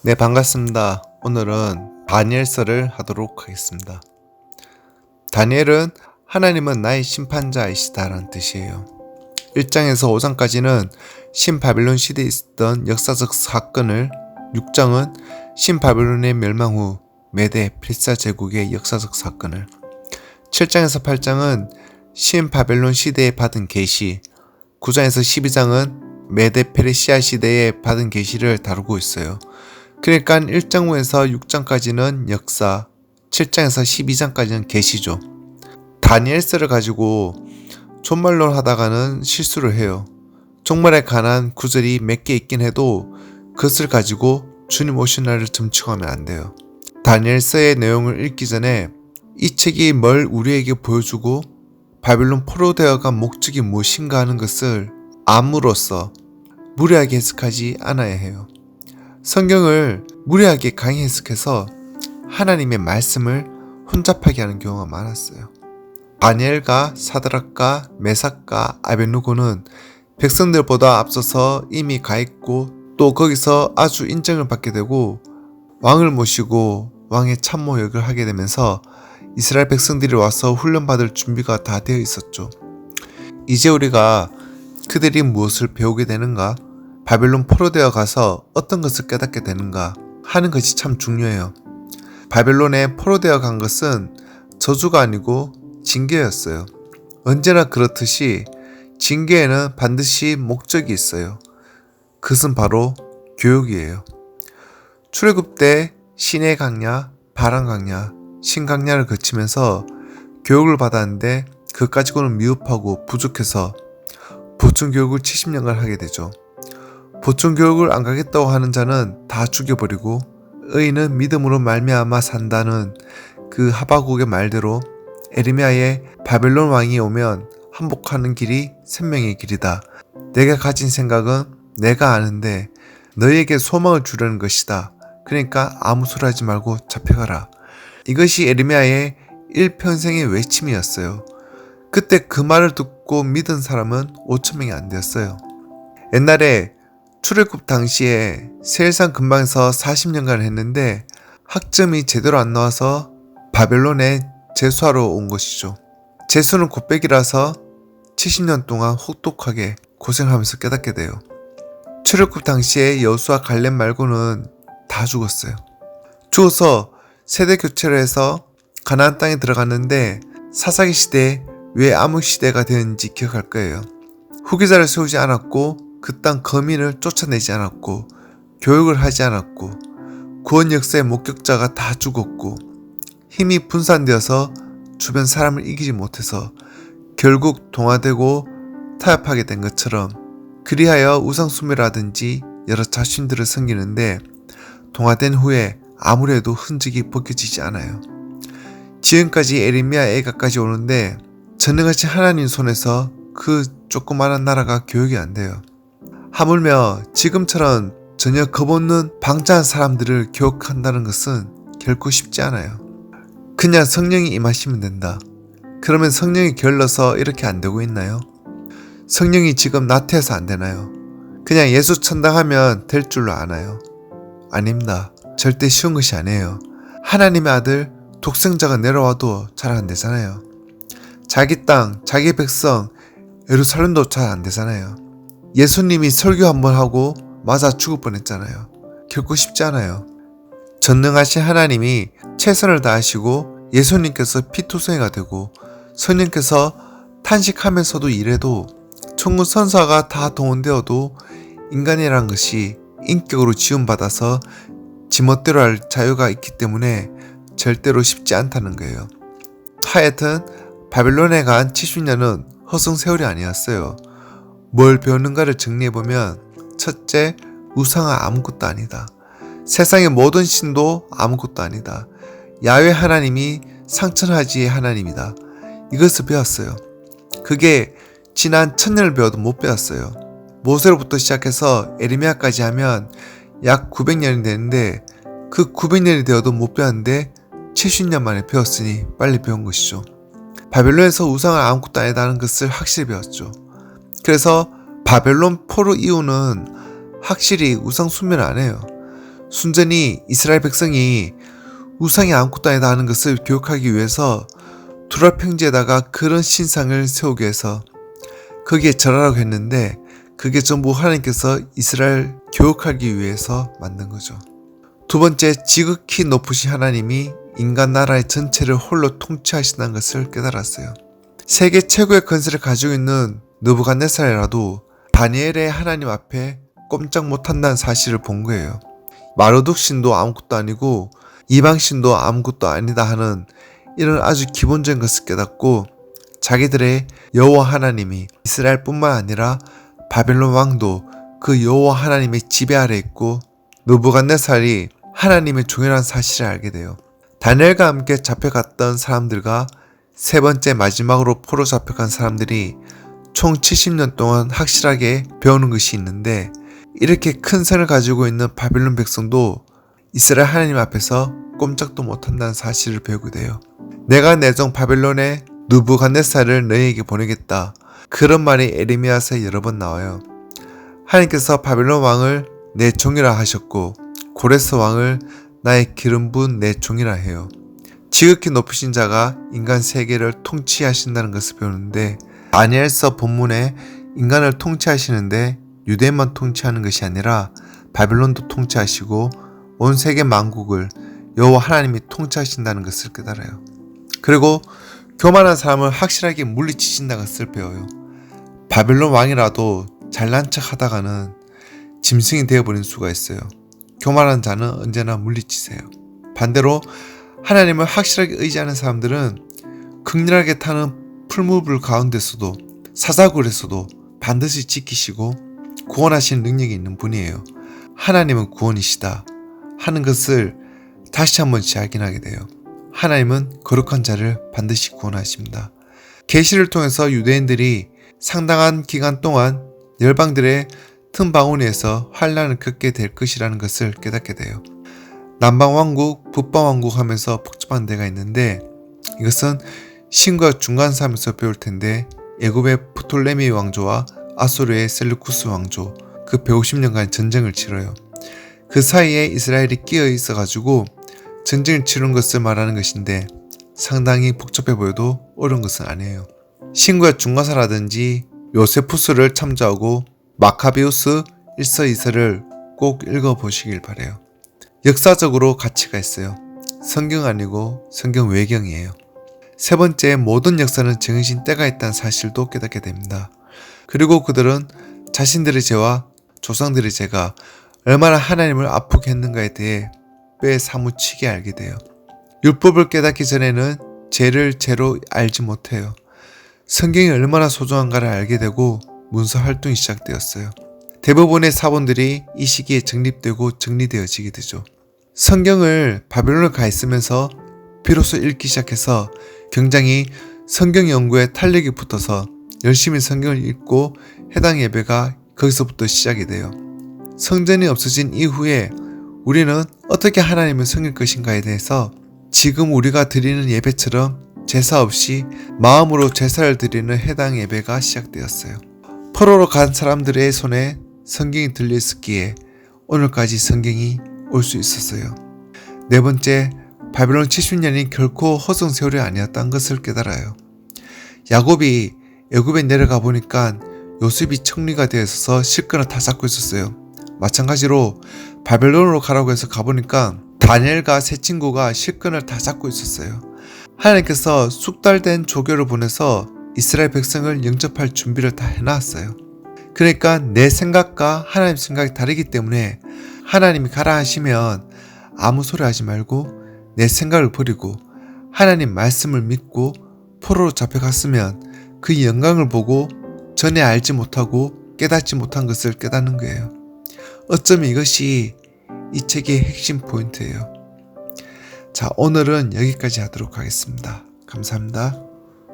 네, 반갑습니다. 오늘은 다니엘서를 하도록 하겠습니다. 다니엘은 하나님은 나의 심판자이시다라는 뜻이에요. 1장에서 5장까지는 신바빌론 시대에 있었던 역사적 사건을, 6장은 신바빌론의 멸망 후 메데 페르시아 제국의 역사적 사건을, 7장에서 8장은 신바빌론 시대에 받은 계시, 9장에서 12장은 메데 페르시아 시대에 받은 계시를 다루고 있어요. 그러니까 1장부에서 6장까지는 역사, 7장에서 12장까지는 계시죠. 다니엘서를 가지고 종말론 하다가는 실수를 해요. 종말에 관한 구절이 몇 개 있긴 해도 그것을 가지고 주님 오신 날을 점치고하면 안 돼요. 다니엘서의 내용을 읽기 전에 이 책이 뭘 우리에게 보여주고 바빌론 포로되어간 목적이 무엇인가 하는 것을 암으로써 무리하게 해석하지 않아야 해요. 성경을 무리하게 강히 해석해서 하나님의 말씀을 혼잡하게 하는 경우가 많았어요. 다니엘과 사드락과 메삭과 아벳누고는 백성들보다 앞서서 이미 가 있고 또 거기서 아주 인정을 받게 되고 왕을 모시고 왕의 참모 역을 하게 되면서 이스라엘 백성들이 와서 훈련받을 준비가 다 되어 있었죠. 이제 우리가 그들이 무엇을 배우게 되는가, 바빌론 포로되어 가서 어떤 것을 깨닫게 되는가 하는 것이 참 중요해요. 바빌론에 포로되어 간 것은 저주가 아니고 징계였어요. 언제나 그렇듯이 징계에는 반드시 목적이 있어요. 그것은 바로 교육이에요. 출애굽 때 신의 강야, 바람 강야, 신 강야를 거치면서 교육을 받았는데 그 가지고는 미흡하고 부족해서 보충 교육을 70년간 하게 되죠. 보충 교육을 안 가겠다고 하는 자는 다 죽여버리고 의인은 믿음으로 말미암아 산다는 그 하박국의 말대로 에르미야의 바벨론 왕이 오면 항복하는 길이 생명의 길이다. 내가 가진 생각은 내가 아는데 너희에게 소망을 주려는 것이다. 그러니까 아무 소리 하지 말고 잡혀가라. 이것이 에르미야의 일평생의 외침이었어요. 그때 그 말을 듣고 믿은 사람은 5,000명이 안 되었어요. 옛날에 출애굽 당시에 세일산 근방에서 40년간 했는데 학점이 제대로 안 나와서 바벨론에 재수하러 온 것이죠. 재수는 곱빼기라서 70년 동안 혹독하게 고생하면서 깨닫게 돼요. 출애굽 당시에 여호수아 갈렙 말고는 다 죽었어요. 죽어서 세대 교체를 해서 가나안 땅에 들어갔는데 사사기 시대에 왜 암흑 시대가 되었는지 기억할 거예요. 후계자를 세우지 않았고 그 땅 거민을 쫓아내지 않았고 교육을 하지 않았고 구원 역사의 목격자가 다 죽었고 힘이 분산되어서 주변 사람을 이기지 못해서 결국 동화되고 타협하게 된 것처럼 그리하여 우상숭배라든지 여러 자신들을 섬기는데 동화된 후에 아무래도 흔적이 벗겨지지 않아요. 지금까지 에르미야 애가까지 오는데 전능하신 하나님 손에서 그 조그마한 나라가 교육이 안 돼요. 하물며 지금처럼 전혀 겁없는 방자한 사람들을 교육한다는 것은 결코 쉽지 않아요. 그냥 성령이 임하시면 된다. 그러면 성령이 게을러서 이렇게 안 되고 있나요? 성령이 지금 나태해서 안 되나요? 그냥 예수 천당하면 될 줄로 아나요? 아닙니다. 절대 쉬운 것이 아니에요. 하나님의 아들 독생자가 내려와도 잘 안 되잖아요. 자기 땅, 자기 백성 예루살렘도 잘 안 되잖아요. 예수님이 설교 한번 하고 맞아 죽을 뻔했잖아요. 결코 쉽지 않아요. 전능하신 하나님이 최선을 다하시고 예수님께서 피투성이가 되고 성령께서 탄식하면서도 일해도 천군 선사가 다 동원되어도 인간이란 것이 인격으로 지원받아서 지멋대로 할 자유가 있기 때문에 절대로 쉽지 않다는 거예요. 하여튼 바벨론에 간 70년은 허송세월이 아니었어요. 뭘 배웠는가를 정리해보면 첫째, 우상은 아무것도 아니다. 세상의 모든 신도 아무것도 아니다. 야훼 하나님이 상천하지의 하나님이다. 이것을 배웠어요. 그게 지난 1000년을 배워도 못 배웠어요. 모세로부터 시작해서 에르미야까지 하면 약 900년이 되는데 그 900년이 되어도 못 배웠는데 70년 만에 배웠으니 빨리 배운 것이죠. 바벨론에서 우상은 아무것도 아니다는 것을 확실히 배웠죠. 그래서 바벨론 포로 이후는 확실히 우상 숭배를 안 해요. 순전히 이스라엘 백성이 우상이 아무것도 아니다 하는 것을 교육하기 위해서 두라 평지에다가 그런 신상을 세우기 위해서 거기에 절하라고 했는데, 그게 전부 하나님께서 이스라엘 교육하기 위해서 만든 거죠. 두 번째, 지극히 높으신 하나님이 인간 나라의 전체를 홀로 통치하신다는 것을 깨달았어요. 세계 최고의 권세를 가지고 있는 느부갓네살이라도 다니엘의 하나님 앞에 꼼짝 못한다는 사실을 본 거예요. 마르둑 신도 아무것도 아니고 이방 신도 아무것도 아니다 하는 이런 아주 기본적인 것을 깨닫고, 자기들의 여호와 하나님이 이스라엘뿐만 아니라 바벨론 왕도 그 여호와 하나님의 지배 아래 있고 느부갓네살이 하나님의 종이라는 사실을 알게 돼요. 다니엘과 함께 잡혀갔던 사람들과 세 번째 마지막으로 포로 잡혀간 사람들이 총 70년 동안 확실하게 배우는 것이 있는데, 이렇게 큰 선을 가지고 있는 바벨론 백성도 이스라엘 하나님 앞에서 꼼짝도 못한다는 사실을 배우게 돼요. 내가 내 종 바벨론의 느부갓네살을 너희에게 보내겠다. 그런 말이 에레미야서에 여러 번 나와요. 하나님께서 바벨론 왕을 내 종이라 하셨고 고레스 왕을 나의 기름 부은 내 종이라 해요. 지극히 높으신 자가 인간 세계를 통치하신다는 것을 배우는데, 다니엘서 본문에 인간을 통치하시는데 유대만 통치하는 것이 아니라 바벨론도 통치하시고 온 세계 만국을 여호와 하나님이 통치하신다는 것을 깨달아요. 그리고 교만한 사람을 확실하게 물리치신다는 것을 배워요. 바벨론 왕이라도 잘난 척 하다가는 짐승이 되어버린 수가 있어요. 교만한 자는 언제나 물리치세요. 반대로 하나님을 확실하게 의지하는 사람들은 극렬하게 타는 풀무불 가운데서도 사자굴에서도 반드시 지키시고 구원하시는 능력이 있는 분이에요. 하나님은 구원이시다 하는 것을 다시 한번 재확인하게 돼요. 하나님은 거룩한 자를 반드시 구원하십니다. 계시를 통해서 유대인들이 상당한 기간 동안 열방들의 틈바구니에서 환난을 겪게 될 것이라는 것을 깨닫게 돼요. 남방왕국, 북방왕국 하면서 복잡한 데가 있는데, 이것은 신과 중간사하면서 배울 텐데, 애굽의 프톨레미 왕조와 아수르의 셀루쿠스 왕조, 그 150년간 전쟁을 치러요. 그 사이에 이스라엘이 끼어 있어가지고 전쟁을 치른 것을 말하는 것인데, 상당히 복잡해 보여도 어려운 것은 아니에요. 신과 중간사라든지 요세푸스를 참조하고 마카비우스 1서 2서를 꼭 읽어보시길 바래요. 역사적으로 가치가 있어요. 성경 아니고 성경 외경이에요. 세 번째, 모든 역사는 정해진 때가 있다는 사실도 깨닫게 됩니다. 그리고 그들은 자신들의 죄와 조상들의 죄가 얼마나 하나님을 아프게 했는가에 대해 뼈에 사무치게 알게 돼요. 율법을 깨닫기 전에는 죄를 죄로 알지 못해요. 성경이 얼마나 소중한가를 알게 되고 문서 활동이 시작되었어요. 대부분의 사본들이 이 시기에 정립되고 정리되어지게 되죠. 성경을 바벨론에 가 있으면서 비로소 읽기 시작해서 굉장히 성경 연구에 탄력이 붙어서 열심히 성경을 읽고 해당 예배가 거기서부터 시작이 돼요. 성전이 없어진 이후에 우리는 어떻게 하나님을 섬길 것인가에 대해서 지금 우리가 드리는 예배처럼 제사 없이 마음으로 제사를 드리는 해당 예배가 시작되었어요. 포로로 간 사람들의 손에 성경이 들려 있었기에 오늘까지 성경이 올 수 있었어요. 네 번째, 바벨론 70년이 결코 허송 세월이 아니었다는 것을 깨달아요. 야곱이 애굽에 내려가 보니까 요셉이 청리가 되어 있어서 실끈을 다 잡고 있었어요. 마찬가지로 바벨론으로 가라고 해서 가보니까 다니엘과 세 친구가 실끈을 다 잡고 있었어요. 하나님께서 숙달된 조교를 보내서 이스라엘 백성을 영접할 준비를 다 해놨어요. 그러니까 내 생각과 하나님 생각이 다르기 때문에 하나님이 가라 하시면 아무 소리 하지 말고 내 생각을 버리고 하나님 말씀을 믿고 포로로 잡혀갔으면 그 영광을 보고 전에 알지 못하고 깨닫지 못한 것을 깨닫는 거예요. 어쩌면 이것이 이 책의 핵심 포인트예요. 자, 오늘은 여기까지 하도록 하겠습니다. 감사합니다.